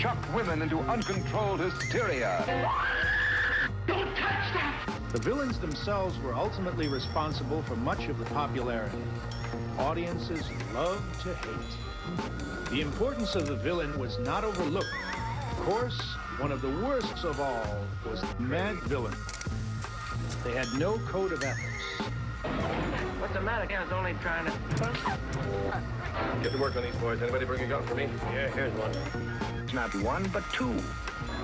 shock women into uncontrolled hysteria. Don't touch that! The villains themselves were ultimately responsible for much of the popularity. Audiences loved to hate. The importance of the villain was not overlooked. Of course, one of the worst of all was the mad villain. They had no code of ethics. What's the matter? I was only trying to... Get to work on these boys. Anybody bring a gun for me? Yeah, here's one. It's not one, but two.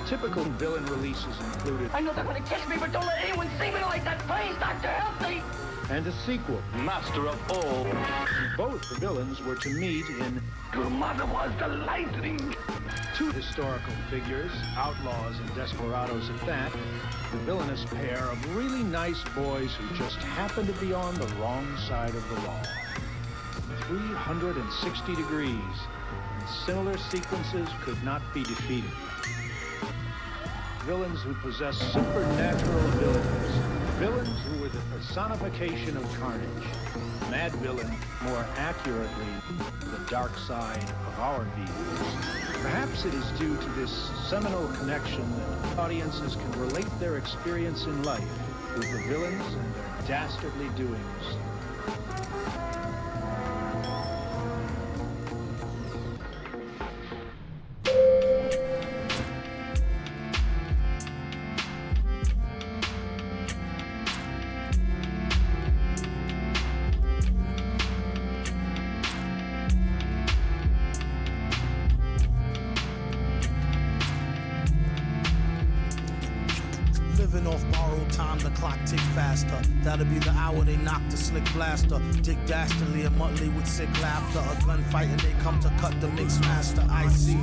Typical villain releases included... I know they're gonna kiss me, but don't let anyone see me like that. Please, Doctor, help me! And a sequel. Master of all. Both the villains were to meet in... Your mother was the lightning. Two historical figures, outlaws and desperados at that, the villainous pair of really nice boys who just happened to be on the wrong side of the law. 360 degrees, and similar sequences could not be defeated. Villains who possess supernatural abilities, villains who were the personification of carnage. Mad villain, more accurately, the dark side of our views. Perhaps it is due to this seminal connection that audiences can relate their experience in life with the villains and their dastardly doings. That'll be the hour they knock the slick blaster. Dick Dastardly and Muttley with sick laughter. A gunfight and they come to cut the mix master. ICE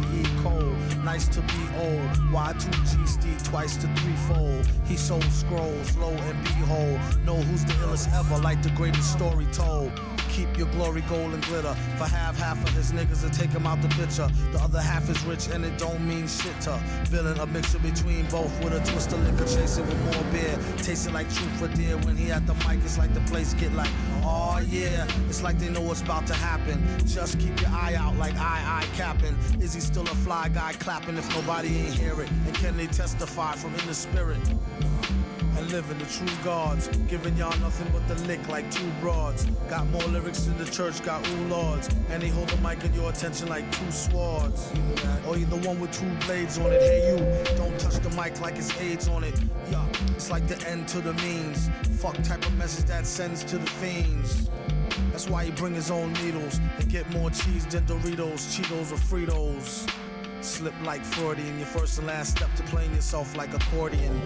cold, nice to be old. Y2G Steve twice to threefold. He sold scrolls, lo and behold. Know who's the illest ever, like the greatest story told. Keep your glory gold and glitter. For half of his niggas to take him out the picture. The other half is rich and it don't mean shit to villain. A mixture between both with a twist of liquor. Chasing with more beer. Tasting like truth for dear. When he at the mic, it's like the place get like, oh yeah. It's like they know what's about to happen. Just keep your eye out like I capping. Is he still a fly guy clapping if nobody ain't hear it? And can they testify from in the spirit? And living the true gods, giving y'all nothing but the lick like two broads. Got more lyrics than the church got ooh lords, and they hold the mic in your attention like two swords. Either that, or either one with two blades on it. Hey you, don't touch the mic like it's AIDS on it. Yeah, it's like the end to the means. Fuck type of message that sends to the fiends. That's why he bring his own needles and get more cheese than Doritos, Cheetos, or Fritos. Slip like Freudian, your first and last step to playing yourself like accordion.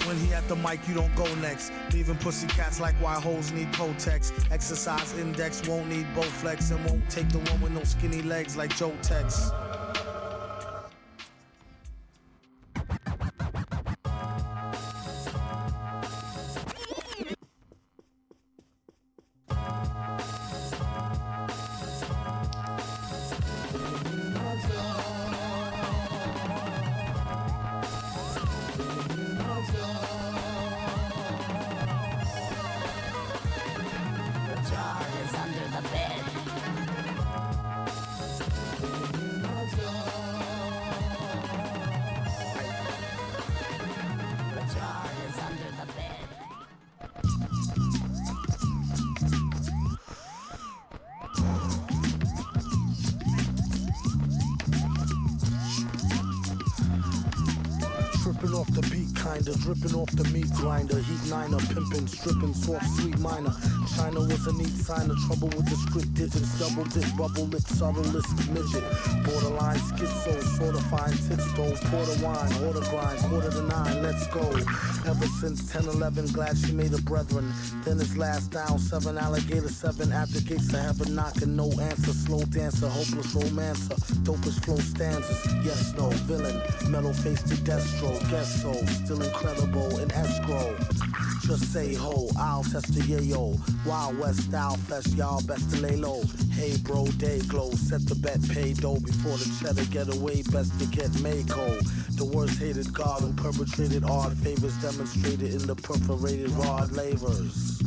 When he at the mic, you don't go next. Leaving pussy cats like why hoes need Protex. Exercise index won't need Bowflex and won't take the one with no skinny legs like Joe Tex. Dripping off the meat grinder, heat niner, pimping, stripping, soft, sweet minor. China was a neat sign of trouble with the script digits, double dip, bubble lip, subtlest midget. Borderline schizo, sort of fine tits, though. Quarter wine, order grind, 8:45, let's go. Ever since 10-11, glad she made a brethren. Then it's last down, 7 alligator, 7 at the gates of heaven, knocking, no answer. Slow dancer, hopeless romancer, dopest flow stanzas. Yes, no, villain, metal face to Destro, guess so, still incredible in escrow. Just say ho, I'll test the yayo. Wild West style fest, y'all best to lay low. Hey bro, day glow, set the bet, pay dough before the cheddar get away, best to get Mako. The worst hated god who perpetrated odd favors demonstrated in the perforated rod lavers.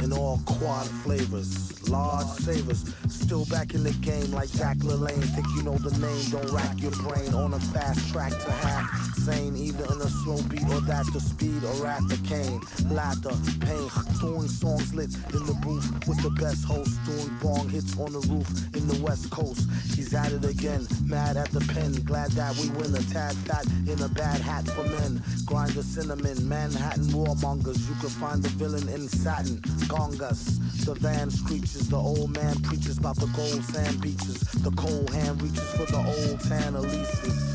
In all quad flavors, large savers. Still back in the game like Jack LaLanne. Think you know the name, don't rack your brain. On a fast track to half sane, either in a slow beat or that the speed or at the cane. Laughter, pain, doing songs lit in the booth with the best host, doing bong hits on the roof in the West Coast. He's at it again, mad at the pen, glad that we win a tad fat in a bad hat for men. Grind the cinnamon, Manhattan warmongers. You can find the villain in satin, gongas. The van screeches, the old man preaches about the gold sand beaches. The cold hand reaches for the old tan Elises.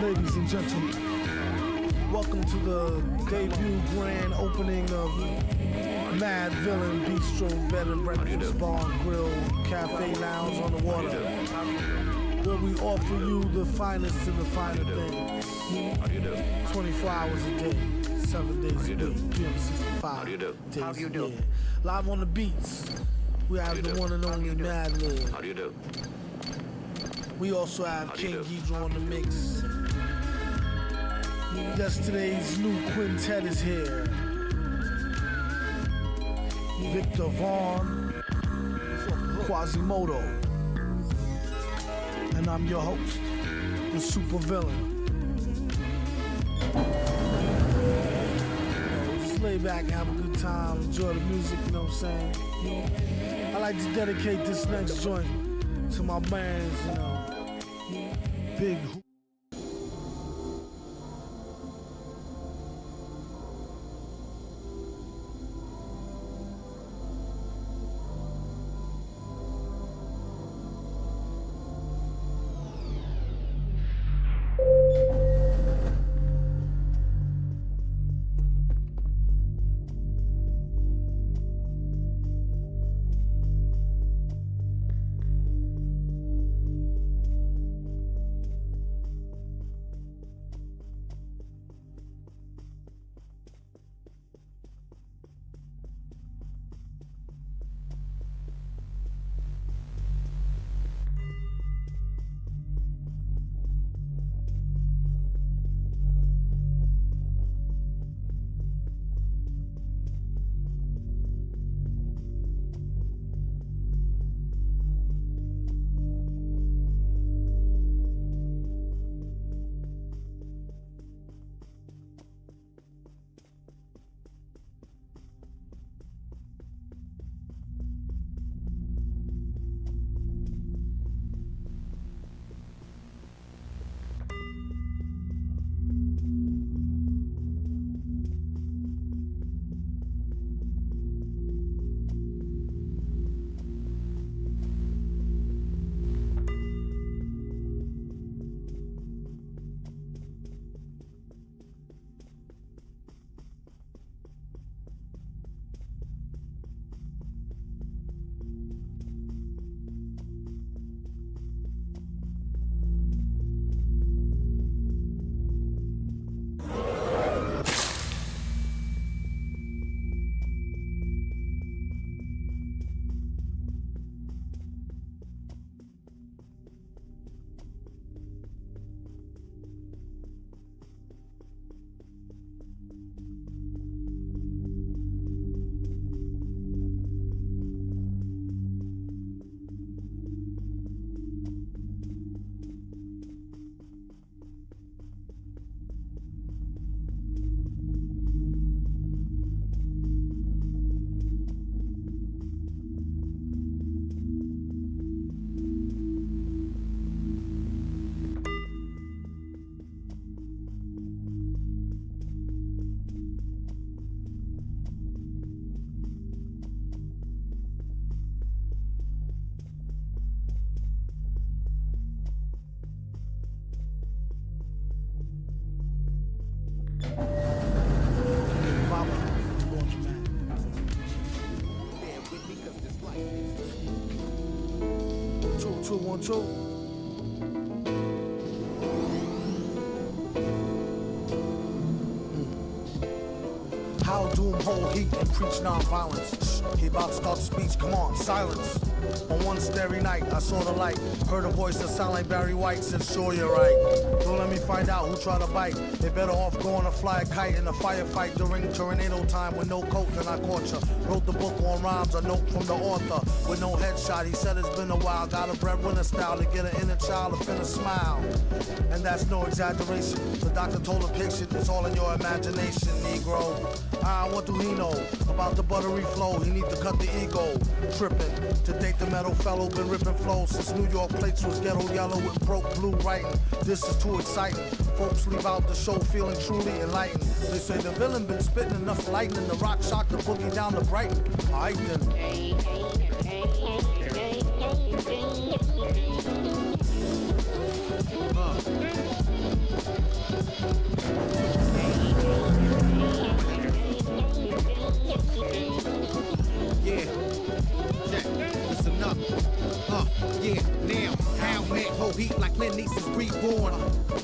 Ladies and gentlemen, welcome to the debut grand opening of Mad Villain Bistro, Bed and Breakfast, Bar and Grill, Cafe Lounge on the water, where we offer you the finest and the finer things. 24 hours a day, 7 days a week, 365 days a year. Live on the beats, we have the one and only Mad Lib. How do you do? We also have King Ghidra on the mix. Yesterday's new quintet is here. Victor Vaughn, Quasimodo, and I'm your host, the super villain. Just lay back and have a good time, enjoy the music, you know what I'm saying? I like to dedicate this next joint to my bands, you know, Big Two. How doom hold heat and preach non-violence. He about to start the speech, come on, silence. On one starry night, I saw the light. Heard a voice that sounded like Barry White. Said, sure, you're right. Don't let me find out who tried to bite. They better off going to fly a kite in a firefight during tornado time with no coat than I caught ya. Wrote the book on rhymes, a note from the author with no headshot. He said it's been a while. Got a breadwinner style to get an inner child to finna smile. And that's no exaggeration. The doctor told the patient it's all in your imagination, Negro. What do he know about the buttery flow? He need to cut the ego. Tripping to date the metal fellow. Been ripping flows since New York plates was ghetto yellow with broke blue writing. This is too exciting. Folks leave out the show feeling truly enlightened. They say the villain been spitting enough lightning. The rock shocked the boogie down to Brighton. Alright then. Yeah, check, listen up. Yeah, now, how man hold heat like Clint Eastwood's reborn.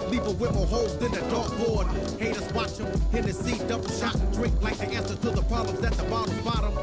Leave her with more holes than a dartboard. Haters watch him in the seat, double shot and drink like the answer to the problems at the bottle's bottom.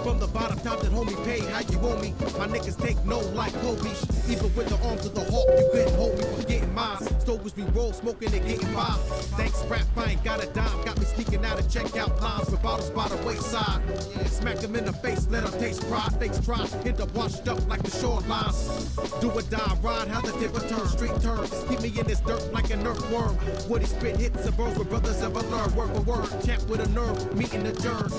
From the bottom top that homie pay how you owe me. My niggas take no like Kobe. Even with the arms of the hawk, you couldn't hold me from getting mine. Stoves we roll, smoking and getting by. Thanks rap, I ain't got a dime. Got me sneaking out of checkout lines with bottles by the wayside. Smack them in the face, let them taste pride. Fakes try, end up washed up like the shorelines. Do or die, ride how the tip return. Street turns, keep me in this dirt like an earthworm. Woody spit hits and bros where brothers ever learn. Word for word, champ with a nerve, meeting the germ.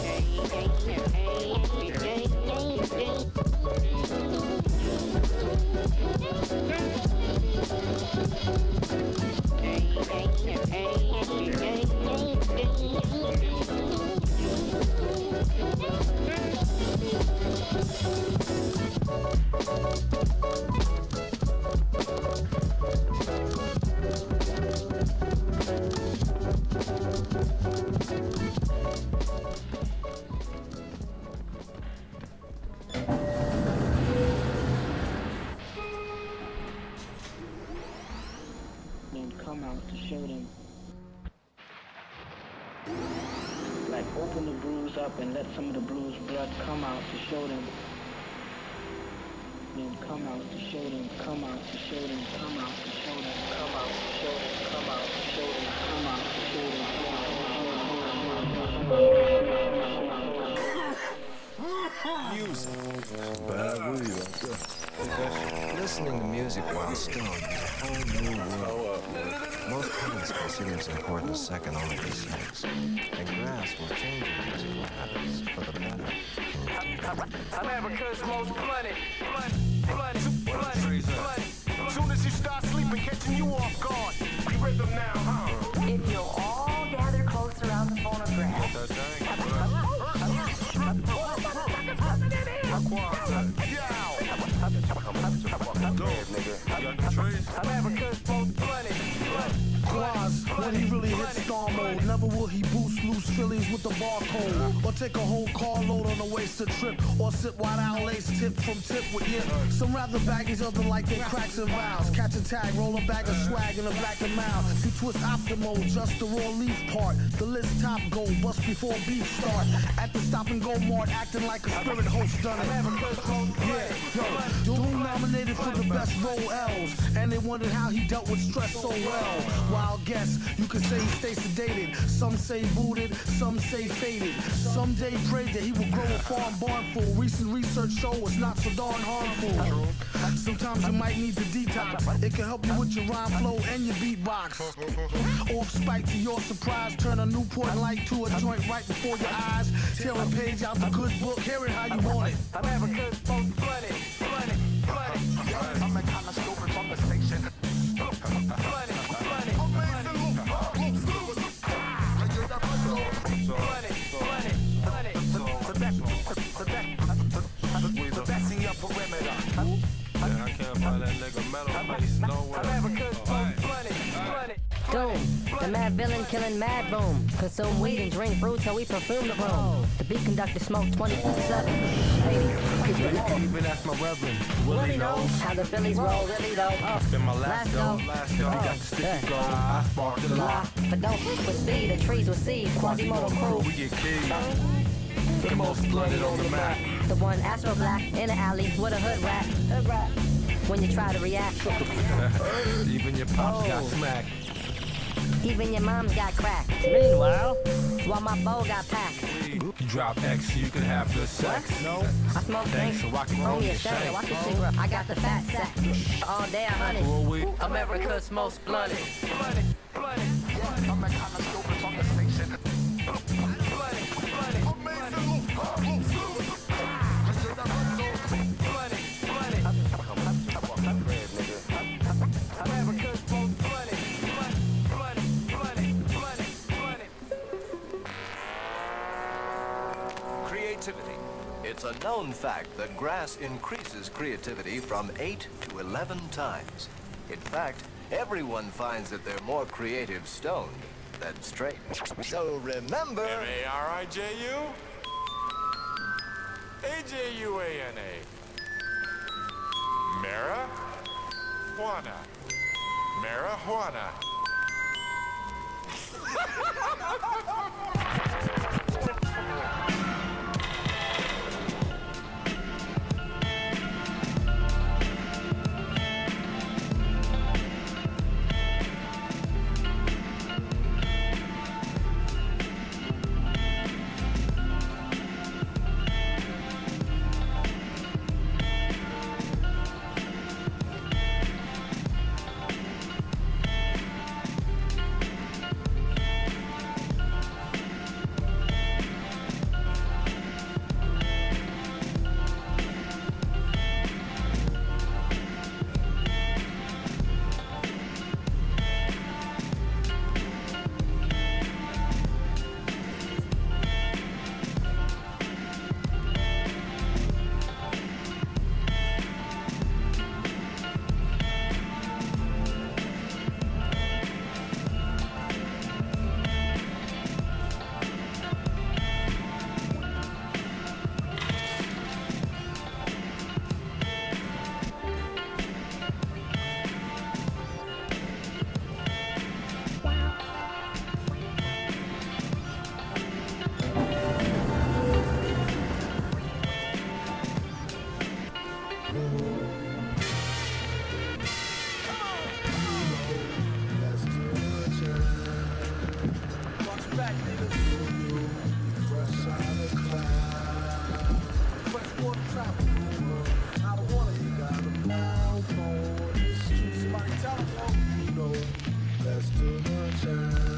Come out to show them. Like open the bruise up and let some of the bruised blood come out to show them. Then come out to show them, come out to show them, come out to show them, come out to show them, come out to show them, come out to show them, Music. Bad weed right there. Listening to music while stoned is a whole new world. Most parents consider it's important second only to sex, and grasp will change your musical habits for the better. America's most blooded. Soon as you start sleeping, catching you off guard. We rhythm now, huh? If you'll all gather close around the phonograph. America's most blooded. Quaz, when he really hits star mode, never will he boost loose Phillies with the barcode, or take a whole carload on a wasted trip, or sit wide out lace tip from tip with hip. Some rather baggies, other like they cracks and vows. Catch a tag, roll a bag of swag in a black and mild. See twist after mode, just the raw leaf part. The list top go, bust before beef start. At the stop and go mart, acting like a spirit host done it. Yeah, yo, dude nominated for the best role L's, and they wondered how he dealt with stress so well. Wild guess, you could say he stays sedated. Some say booted, some say faded. Someday prayed that he would grow a farm barn full. Recent research show it's not so darn harmful. Sometimes you might need to detox. It can help you with your rhyme flow and your beatbox. Off spike to your surprise, turn a Newport light to a joint right before your eyes. Tear a page out the good book, hear it how you want it. America's most blooded. I'm a kind of stupid from the station. The best in your perimeter. I can't find that nigga metal face nowhere. America's most blooded. Doom, the mad villain killing mad boom. Consume weed and drink brew till we perfume the room. The beat conductor smoke 24/7. Even ask my reverend. Willie knows how the Phillies roll really though. Spin my last go. You got the sticky gold. I spark the lot. But don't fuck with speed, the trees with seeds. Quasimodo crew. We get keys. The most blooded on the map. The one astro black in the alley with a hood rat. Hood rat. When you try to react. Even your pops got smacked. Even your mom's got cracked. Meanwhile, While my bow got packed. You drop X so you can have good sex. No. I smoke Thanks dank. for rocking Throw on me a your shade. shank. Watch the cigarette. I got the fat sack. All day I hunt Well, it. we America's most blunted. I'm that kind of stupid on the station. Creativity. It's a known fact that grass increases creativity from 8 to 11 times. In fact, everyone finds that they're more creative stoned than straight. So remember... M-A-R-I-J-U? A-J-U-A-N-A. Marijuana. Marijuana. Let's do the church.